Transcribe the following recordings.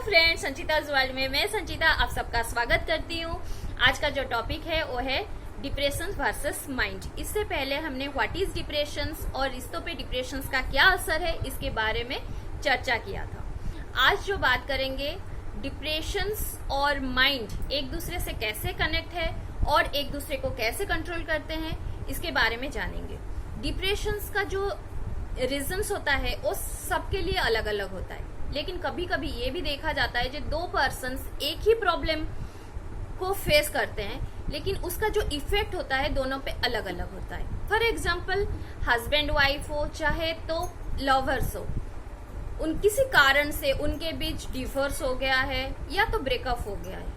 Friends, संचिता's world में मैं संचिता आप सबका स्वागत करती हूँ। आज का जो टॉपिक है वो है डिप्रेशन वर्सेस माइंड। इससे पहले हमने व्हाट इज डिप्रेशन और रिश्तों पे डिप्रेशन का क्या असर है इसके बारे में चर्चा किया था। आज जो बात करेंगे डिप्रेशन और माइंड एक दूसरे से कैसे कनेक्ट है और एक दूसरे को कैसे कंट्रोल करते हैं इसके बारे में जानेंगे। डिप्रेशन का जो रीजंस होता है वो सबके लिए अलग अलग होता है, लेकिन कभी कभी ये भी देखा जाता है जो दो पर्सन्स एक ही प्रॉब्लम को फेस करते हैं, लेकिन उसका जो इफेक्ट होता है दोनों पे अलग अलग होता है। फॉर एग्जाम्पल, हस्बैंड वाइफ हो चाहे तो लवर्स हो, उन किसी कारण से उनके बीच डिवोर्स हो गया है या तो ब्रेकअप हो गया है।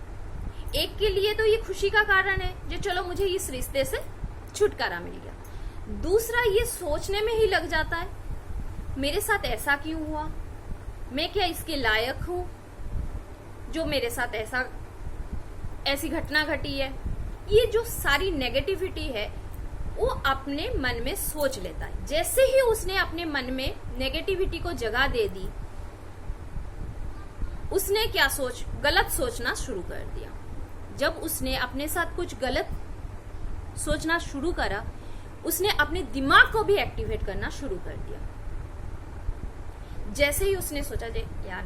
एक के लिए तो ये खुशी का कारण है जो चलो मुझे इस रिश्ते से छुटकारा मिल गया, दूसरा ये सोचने में ही लग जाता है मेरे साथ ऐसा क्यों हुआ, मैं क्या इसके लायक हूं जो मेरे साथ ऐसी घटना घटी है। ये जो सारी नेगेटिविटी है वो अपने मन में सोच लेता है। जैसे ही उसने अपने मन में नेगेटिविटी को जगह दे दी, उसने गलत सोचना शुरू कर दिया। जब उसने अपने साथ कुछ गलत सोचना शुरू करा, उसने अपने दिमाग को भी एक्टिवेट करना शुरू कर दिया। जैसे ही उसने सोचा जे यार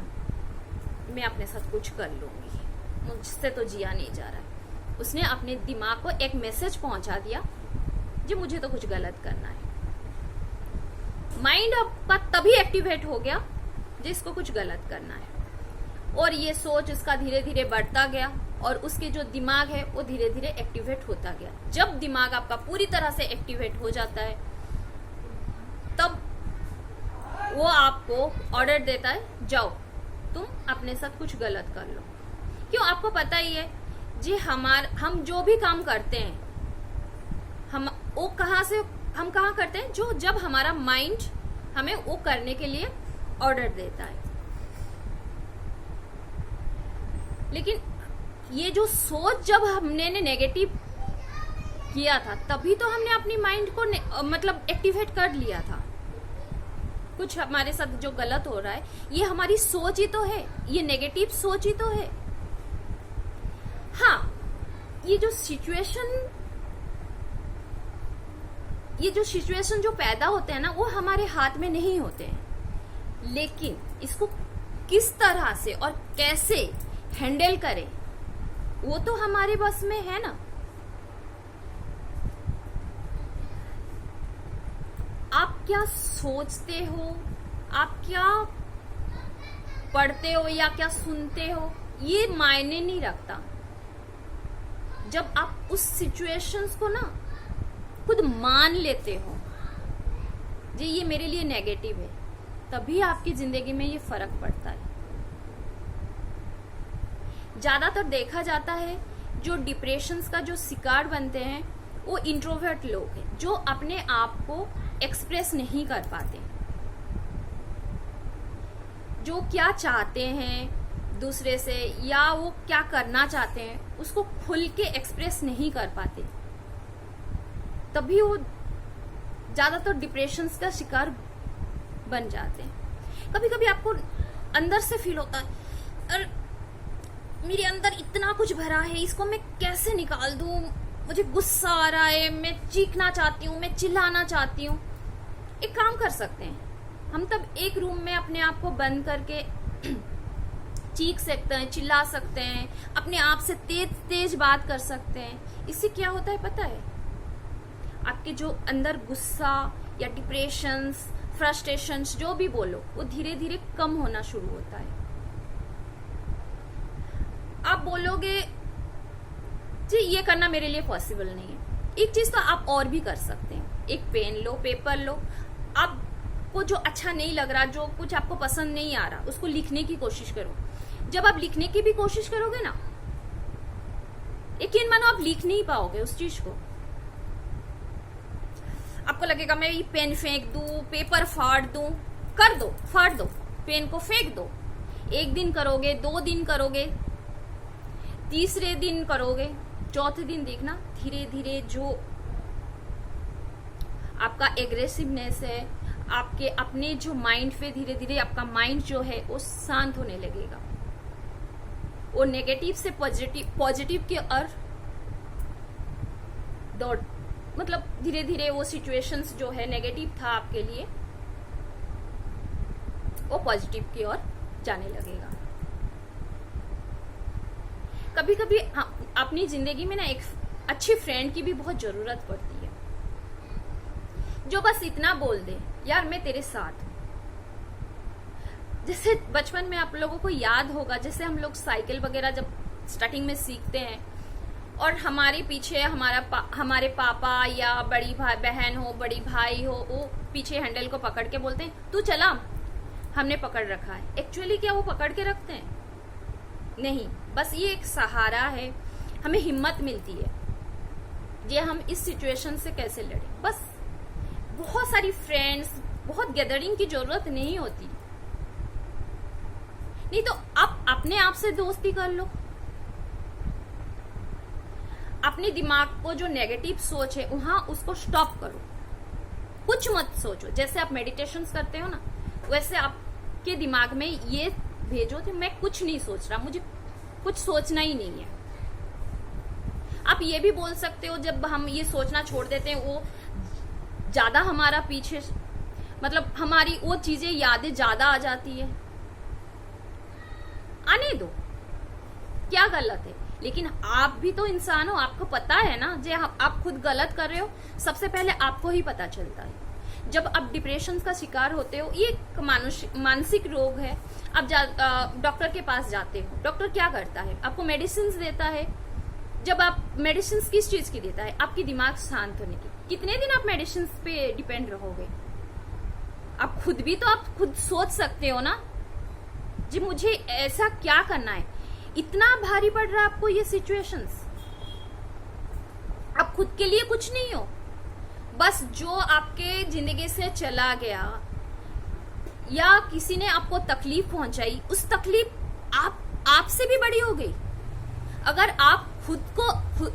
मैं अपने साथ कुछ कर लूंगी, मुझसे तो जिया नहीं जा रहा है, उसने अपने दिमाग को एक मैसेज पहुंचा दिया जो मुझे तो कुछ गलत करना है। माइंड आपका तभी एक्टिवेट हो गया जिसको कुछ गलत करना है, और ये सोच उसका धीरे धीरे बढ़ता गया और उसके जो दिमाग है वो धीरे धीरे एक्टिवेट होता गया। जब दिमाग आपका पूरी तरह से एक्टिवेट हो जाता है तब वो आपको ऑर्डर देता है जाओ तुम अपने साथ कुछ गलत कर लो। क्यों, आपको पता ही है जी हम जो भी काम करते हैं हम कहाँ करते हैं, जो जब हमारा माइंड हमें वो करने के लिए ऑर्डर देता है। लेकिन ये जो सोच जब हमने नेगेटिव किया था तभी तो हमने अपनी माइंड को एक्टिवेट कर लिया था। कुछ हमारे साथ जो गलत हो रहा है ये हमारी सोच ही तो है, ये नेगेटिव सोच ही तो है। हाँ, ये जो सिचुएशन जो पैदा होते हैं ना वो हमारे हाथ में नहीं होते हैं, लेकिन इसको किस तरह से और कैसे हैंडल करें वो तो हमारे बस में है ना। आप क्या सोचते हो, आप क्या पढ़ते हो या क्या सुनते हो ये मायने नहीं रखता। जब आप उस सिचुएशंस को ना खुद मान लेते हो जी ये मेरे लिए नेगेटिव है, तभी आपकी जिंदगी में ये फर्क पड़ता है। ज्यादातर देखा जाता है जो डिप्रेशन का जो शिकार बनते हैं वो इंट्रोवर्ट लोग हैं, जो अपने आप को एक्सप्रेस नहीं कर पाते, जो क्या चाहते हैं दूसरे से या वो क्या करना चाहते हैं उसको खुल के एक्सप्रेस नहीं कर पाते, तभी वो ज्यादातर डिप्रेशन का शिकार बन जाते हैं। कभी कभी आपको अंदर से फील होता है मेरे अंदर इतना कुछ भरा है, इसको मैं कैसे निकाल दूं, मुझे गुस्सा आ रहा है, मैं चीखना चाहती हूँ, मैं चिल्लाना चाहती हूँ। एक काम कर सकते हैं हम, तब एक रूम में अपने आप को बंद करके चीख सकते हैं, चिल्ला सकते हैं, अपने आप से तेज तेज बात कर सकते हैं। इससे क्या होता है पता है, आपके जो अंदर गुस्सा या डिप्रेशन, फ्रस्ट्रेशंस जो भी बोलो वो धीरे धीरे कम होना शुरू होता है। आप बोलोगे जी ये करना मेरे लिए पॉसिबल नहीं है। एक चीज तो आप और भी कर सकते हैं, एक पेन लो, पेपर लो, आपको जो अच्छा नहीं लग रहा, जो कुछ आपको पसंद नहीं आ रहा उसको लिखने की कोशिश करो। जब आप लिखने की भी कोशिश करोगे ना, यकीन मानो आप लिख नहीं पाओगे उस चीज को। आपको लगेगा मैं ये पेन फेंक दूं, पेपर फाड़ दूं, कर दो, फाड़ दो, पेन को फेंक दो। एक दिन करोगे, 2 दिन करोगे, तीसरे दिन करोगे, चौथे दिन देखना धीरे धीरे जो आपका एग्रेसिवनेस है, आपके अपने जो माइंड पे धीरे धीरे आपका माइंड जो है वो शांत होने लगेगा। वो नेगेटिव से पॉजिटिव की ओर दौड़, मतलब धीरे धीरे वो सिचुएशंस जो है नेगेटिव था आपके लिए, वो पॉजिटिव की ओर जाने लगेगा। कभी कभी अपनी जिंदगी में ना एक अच्छी फ्रेंड की भी बहुत जरूरत पड़ती है, जो बस इतना बोल दे, यार मैं तेरे साथ हूं। जैसे बचपन में आप लोगों को याद होगा, जैसे हम लोग साइकिल वगैरह जब स्टार्टिंग में सीखते हैं और हमारे पीछे हमारे पापा या बड़ी बहन हो, बड़ी भाई हो, वो पीछे हैंडल को पकड़ के बोलते हैं तू चला, हमने पकड़ रखा है। एक्चुअली क्या वो पकड़ के रखते हैं? नहीं, बस ये एक सहारा है, हमें हिम्मत मिलती है ये हम इस सिचुएशन से कैसे लड़ें। बस बहुत सारी फ्रेंड्स, बहुत गैदरिंग की जरूरत नहीं होती, नहीं तो आप अपने आप से दोस्ती कर लो। अपने दिमाग को जो नेगेटिव सोच है वहां उसको स्टॉप करो, कुछ मत सोचो। जैसे आप मेडिटेशन करते हो ना, वैसे आपके दिमाग में ये भेजो कि मैं कुछ नहीं सोच रहा, मुझे कुछ सोचना ही नहीं है। आप ये भी बोल सकते हो, जब हम ये सोचना छोड़ देते हैं वो ज्यादा हमारा पीछे, मतलब हमारी वो चीजें यादें ज्यादा आ जाती है, आने दो, क्या गलत है। लेकिन आप भी तो इंसान हो, आपको पता है ना, जो आप खुद गलत कर रहे हो सबसे पहले आपको ही पता चलता है। जब आप डिप्रेशन का शिकार होते हो, ये एक मानसिक रोग है, आप डॉक्टर के पास जाते हो, डॉक्टर क्या करता है? आपको मेडिसिन देता है। जब आप मेडिसिन किस चीज की देता है? आपकी दिमाग शांत होने की। कितने दिन आप मेडिसिन पे डिपेंड रहोगे? आप खुद भी तो आप खुद सोच सकते हो ना जी, मुझे ऐसा क्या करना है, इतना भारी पड़ रहा है आपको ये सिचुएशंस। आप खुद के लिए कुछ नहीं हो, बस जो आपके जिंदगी से चला गया या किसी ने आपको तकलीफ पहुंचाई, उस तकलीफ आपसे भी बड़ी हो गई। अगर आप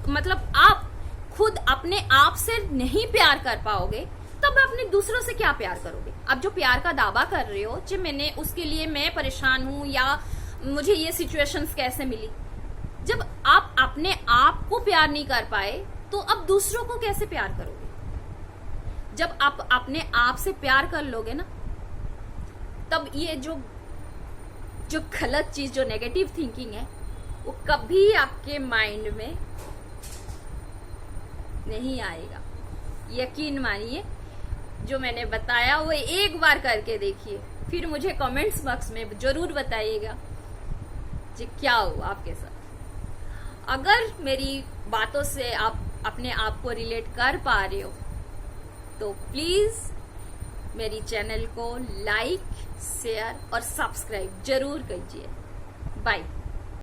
मतलब आप खुद अपने आप से नहीं प्यार कर पाओगे, तब अपने दूसरों से क्या प्यार करोगे? आप जो प्यार का दावा कर रहे हो कि मैंने उसके लिए मैं परेशान हूं या मुझे ये सिचुएशंस कैसे मिली, जब आप अपने आप को प्यार नहीं कर पाए तो अब दूसरों को कैसे प्यार करोगे? जब आप अपने आप से प्यार कर लोगे ना, तब ये जो गलत चीज, जो नेगेटिव थिंकिंग है, वो कभी आपके माइंड में नहीं आएगा। यकीन मानिए, जो मैंने बताया वो एक बार करके देखिए, फिर मुझे कमेंट्स बॉक्स में जरूर बताइएगा जी क्या हुआ आपके साथ। अगर मेरी बातों से आप अपने आप को रिलेट कर पा रहे हो तो प्लीज मेरी चैनल को लाइक, शेयर और सब्सक्राइब जरूर कीजिए। बाय।